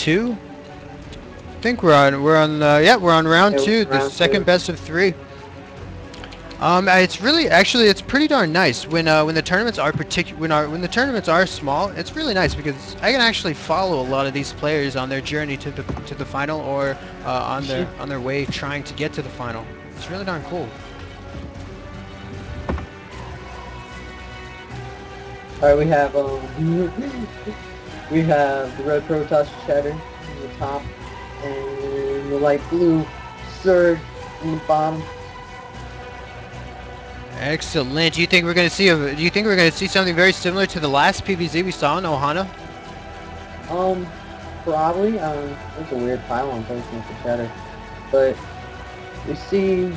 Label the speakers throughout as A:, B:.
A: 2. I think we're on round 2, the second best of 3. It's really, actually, it's pretty darn nice when the tournaments are when the tournaments are small. It's really nice because I can actually follow a lot of these players on their journey to the final, or on their way trying to get to the final. It's really darn cool.
B: All right, we have we have the red Protoss Cheddar in the top, and the light blue Zerg in the bottom.
A: Excellent. Do you think we're going to see something very similar to the last PvZ we saw in Ohana?
B: Probably. There's a weird pylon placement for Cheddar, but we see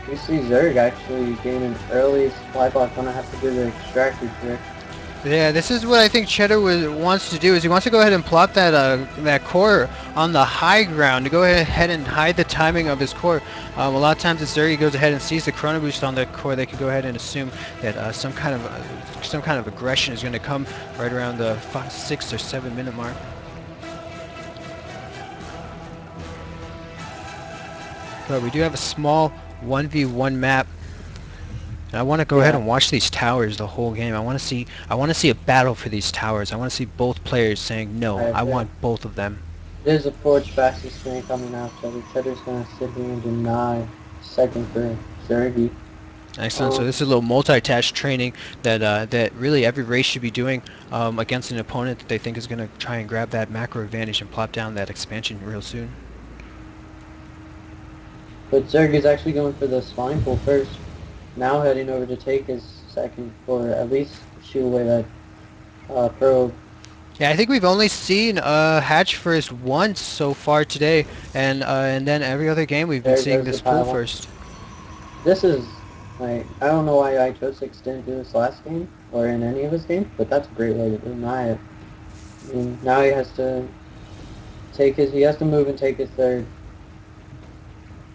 B: Zerg actually gaining early supply block. Gonna have to do the extractor trick.
A: Yeah, this is what I think Cheddar wants to do. Is he wants to go ahead and plot that core on the high ground to go ahead and hide the timing of his core. A lot of times, if Zergy goes ahead and sees the chrono boost on the core, they could go ahead and assume that some kind of aggression is going to come right around the 6 or 7 minute mark. But we do have a small 1v1 map. And I want to go ahead and watch these towers the whole game. I want to see a battle for these towers. I want to see both players saying no. I want both of them.
B: There's a Forge fastest thing coming out. Cheddar's gonna sit here and deny second for Zergy.
A: Excellent. So this is a little multi-task training that really every race should be doing against an opponent that they think is going to try and grab that macro advantage and plop down that expansion real soon.
B: But Zergy's actually going for the spawning pool first. Now heading over to take his second, or at least shoot away that probe.
A: Yeah, I think we've only seen hatch first once so far today, and then every other game we've been seeing this pool first.
B: This is, like, I don't know why I6 didn't do this last game, or in any of his games, but that's a great way to deny it. I mean, now he has to move and take his third.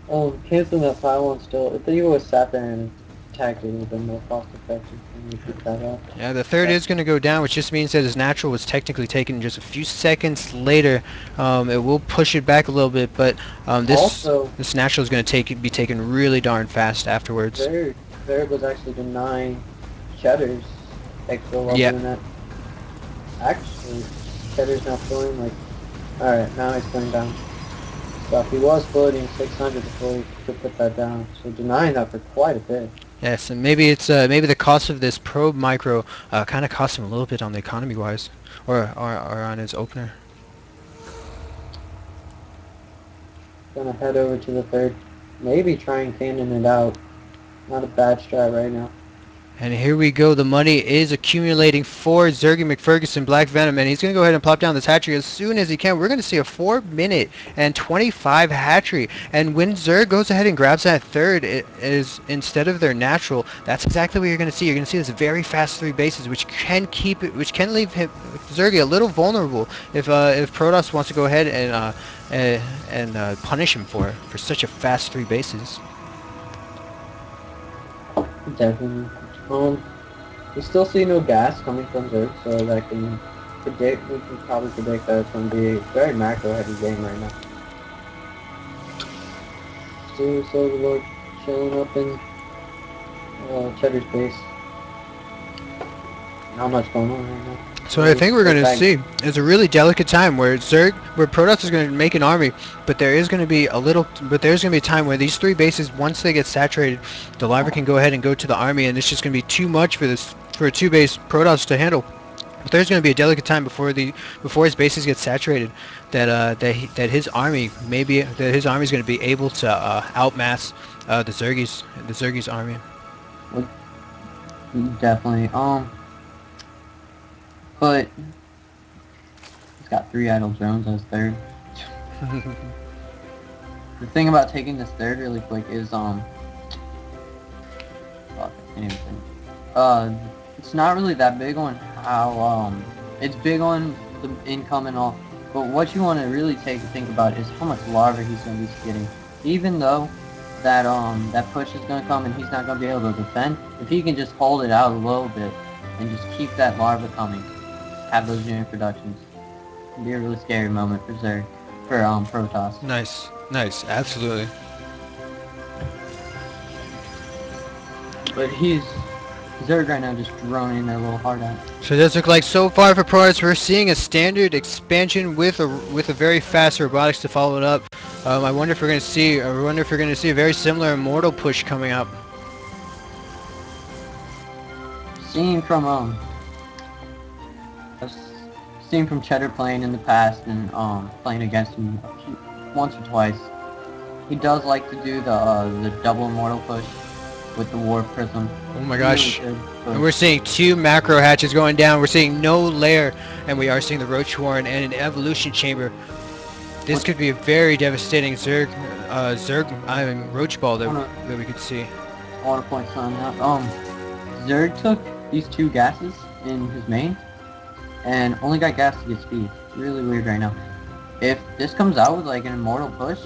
B: Canceling that pylon still, if he was sat there and attacked, it would have been more cost effective and we keep that up.
A: Yeah, the third is going to go down, which just means that his natural was technically taken just a few seconds later. It will push it back a little bit, but this natural is going to be taken really darn fast afterwards.
B: Third was actually denying Cheddar's extra level in that. Actually, Cheddar's now floating like, alright, now he's going down. Stuff. He was floating 600 before he could put that down, so denying that for quite a bit.
A: Yes, and maybe it's maybe the cost of this probe micro kind of cost him a little bit on the economy wise, or on his opener.
B: Gonna head over to the third, maybe try and cannon it out. Not a bad strat right now.
A: And here we go. The money is accumulating for Zergy McFerguson, Blackvenom, and he's going to go ahead and plop down this hatchery as soon as he can. We're going to see a 4-minute and 25 hatchery. And when Zerg goes ahead and grabs that third, it is instead of their natural, that's exactly what you're going to see. You're going to see this very fast 3 bases, which can leave Zergy a little vulnerable if Protoss wants to go ahead and punish him for such a fast 3 bases.
B: Definitely. We still see no gas coming from Zerg, so that we can probably predict that it's going to be a very macro-heavy game right now. Still Silver Lord showing up in Cheddar's base. Not much going on right now.
A: So what I think we're going to see is a really delicate time where Protoss is going to make an army, but there's going to be a time where these 3 bases, once they get saturated, the Larva can go ahead and go to the army, and it's just going to be too much for a 2-base Protoss to handle. But there's going to be a delicate time before his bases get saturated, that his army is going to be able to outmass the Zergy's army.
B: Definitely. But he's got 3 idle drones as third. The thing about taking this third really quick is it's not really that big on how it's big on the income and all, but what you want to really think about is how much larva he's going to be getting. Even though that that push is going to come and he's not going to be able to defend, if he can just hold it out a little bit and just keep that larva coming, have those unit productions, It'd be a really scary moment for Zerg, for Protoss.
A: Nice, nice, absolutely.
B: But Zerg right now just droning their little heart out.
A: So it does look like so far for Protoss we're seeing a standard expansion with a very fast robotics to follow it up. I wonder if we're gonna see a very similar immortal push coming up.
B: Seeing from I've seen from Cheddar playing in the past and playing against him once or twice. He does like to do the double immortal push with the War Prism.
A: Oh my gosh.
B: Really
A: And we're seeing 2 macro hatches going down. We're seeing no lair, and we are seeing the Roach Warren and an evolution chamber. This could be a very devastating Roach ball that we could see.
B: I want to point something out. Zerg took these 2 gases in his main, and only got gas to get speed. Really weird right now. If this comes out with like an immortal push,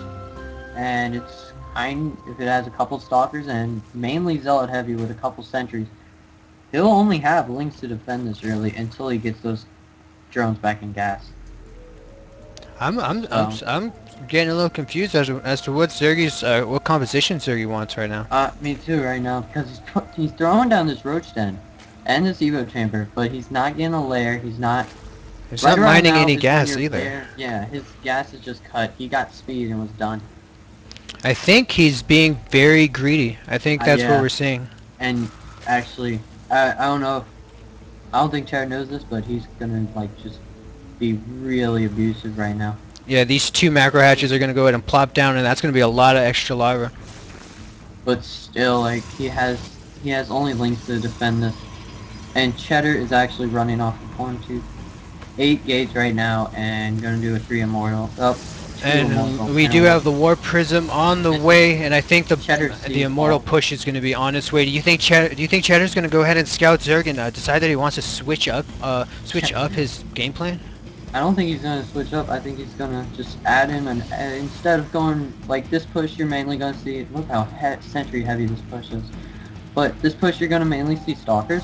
B: and if it has a couple stalkers and mainly zealot heavy with a couple sentries, he'll only have links to defend this really until he gets those drones back in gas.
A: I'm getting a little confused as to what what composition Zergy wants right now.
B: Me too right now, because he's throwing down this roach den and this evo chamber, but he's not getting a lair. He's not
A: mining any gas either.
B: Yeah, his gas is just cut. He got speed and was done.
A: I think he's being very greedy. I think that's what we're seeing.
B: And actually, I don't know. I don't think Chad knows this, but he's gonna like just be really abusive right now.
A: Yeah, these 2 macro hatches are gonna go ahead and plop down, and that's gonna be a lot of extra lava.
B: But still, like he has only links to defend this, and Cheddar is actually running off of 1, 2, 8 gauge right now, and gonna do a 3 immortal.
A: And we do have the War Prism on the way, and I think the immortal push is going to be on its way. Do you think Cheddar's going to go ahead and scout Zerg and decide that he wants to switch up his game plan?
B: I don't think he's going to switch up. I think he's going to just add in instead of going like this push, you're mainly going to see, look how sentry heavy this push is. But this push you're going to mainly see stalkers.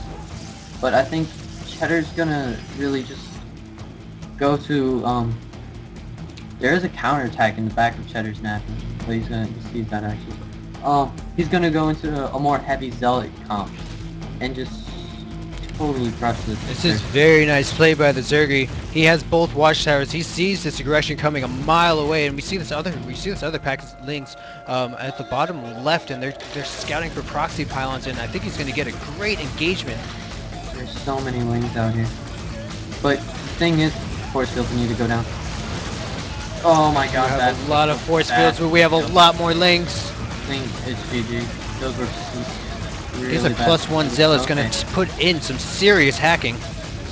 B: But I think Cheddar's going to really just go to there is a counterattack in the back of Cheddar's Napping, but he's gonna see that actually. He's gonna go into a more heavy zealot comp and just totally crush this.
A: This is very nice play by the Zergy. He has both watchtowers. He sees this aggression coming a mile away, and we see this other pack of links at the bottom left, and they're scouting for proxy pylons, and I think he's gonna get a great engagement.
B: There's so many links out here, but the thing is, force fields need to go down. Oh my god,
A: that's a lot of force fields, but we have a lot more links.
B: Link, it's GG. Those were really
A: Here's a +1 zealot's gonna put in some serious hacking.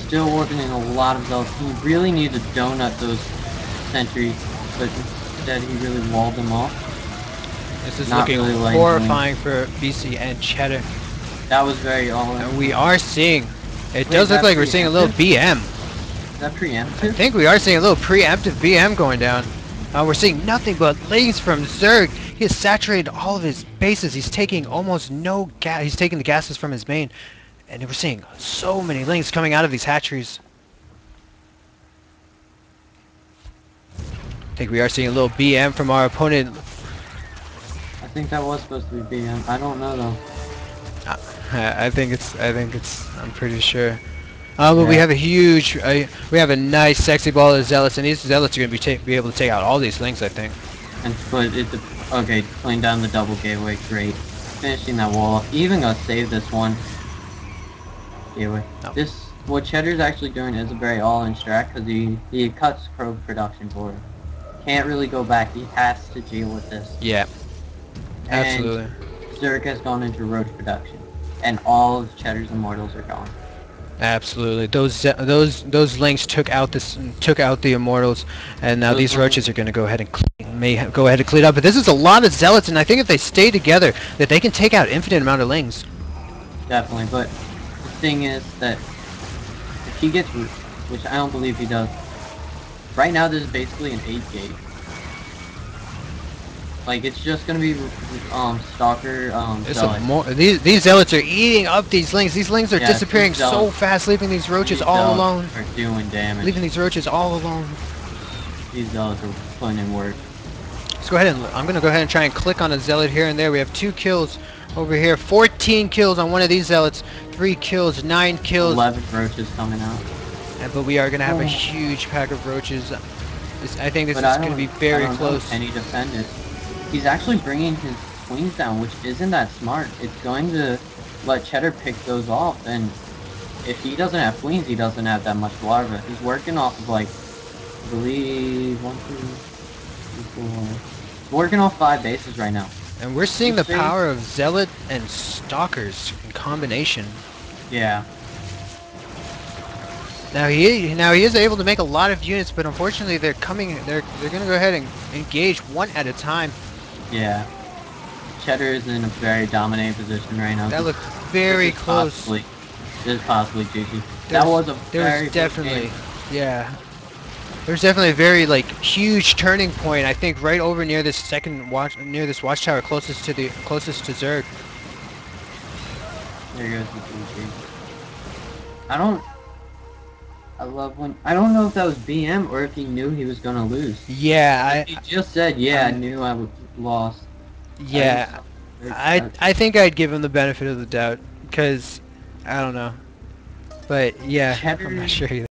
B: Still working in a lot of zealots. He really needs to donut those sentries, but instead he really walled them off.
A: This is looking really horrifying for BCNCheddar.
B: That was very all-in.
A: And we are seeing, it does look like we're seeing a little BM.
B: Is that preemptive?
A: I think we are seeing a little preemptive BM going down. We're seeing nothing but links from Zerg. He has saturated all of his bases. He's taking almost no gas. He's taking the gases from his main. And we're seeing so many links coming out of these hatcheries. I think we are seeing a little BM from our opponent.
B: I think that was supposed to be BM. I don't know though.
A: I think it's, I'm pretty sure. But we have a huge, we have a nice sexy ball of zealots, and these zealots are going to be able to take out all these links, I think.
B: And put it, okay, playing down the double gateway, great. Finishing that wall off, even gonna save this one. Gateway. No. What Cheddar's actually doing is a very all-in strat, because he cuts probe production for it. Can't really go back, he has to deal with this.
A: Yeah, absolutely.
B: And Zerg has gone into roach production, and all of Cheddar's immortals are gone.
A: Absolutely, those links took out the immortals, and now these roaches are going to go ahead and go ahead and clean up. But this is a lot of zealots, and I think if they stay together, that they can take out infinite amount of links.
B: Definitely, but the thing is that if he gets root, which I don't believe he does, right now this is basically an 8 gate.
C: Like, it's just gonna be, Stalker,
A: There's
C: Zealot.
A: some more. These zealots are eating up these lings. These lings are
C: Yeah,
A: disappearing
C: these
A: so
C: zealots-
A: fast, leaving these roaches
C: These
A: all
C: zealots
A: alone.
C: are doing damage.
A: Leaving these roaches all alone.
C: These zealots are putting in work.
A: Let's go ahead and I'm gonna go ahead and try and click on a zealot here and there. We have 2 kills over here. 14 kills on one of these zealots. 3 kills, 9 kills.
C: 11 roaches coming out.
A: But we are gonna have a
C: Oh.
A: huge pack of roaches. I think this
C: But
A: is gonna be very close.
C: Can he defend it? He's actually bringing his queens down, which isn't that smart. It's going to let Cheddar pick those off, and if he doesn't have queens, he doesn't have that much larva. He's working off of, like, I believe 1, 2, 3, 4. He's working off 5 bases right now.
A: And we're seeing
C: You
A: the
C: see?
A: power of zealot and stalkers in combination.
C: Yeah.
A: Now he is able to make a lot of units, but unfortunately they're gonna go ahead and engage one at a time.
C: Yeah. Cheddar is in a very dominating position right now.
A: That looked very close.
C: This is possibly GG. That was a very big
A: definitely,
C: game.
A: yeah. There's definitely a very like huge turning point. I think right over near this watchtower closest to Zerg.
C: There goes the GG. I don't know if that was BM or if he knew he was gonna lose.
A: Yeah,
C: He just said, yeah, I knew I lost.
A: yeah. I think I'd give him the benefit of the doubt because I don't know, but yeah,
C: Cheddar,
A: I'm not sure either.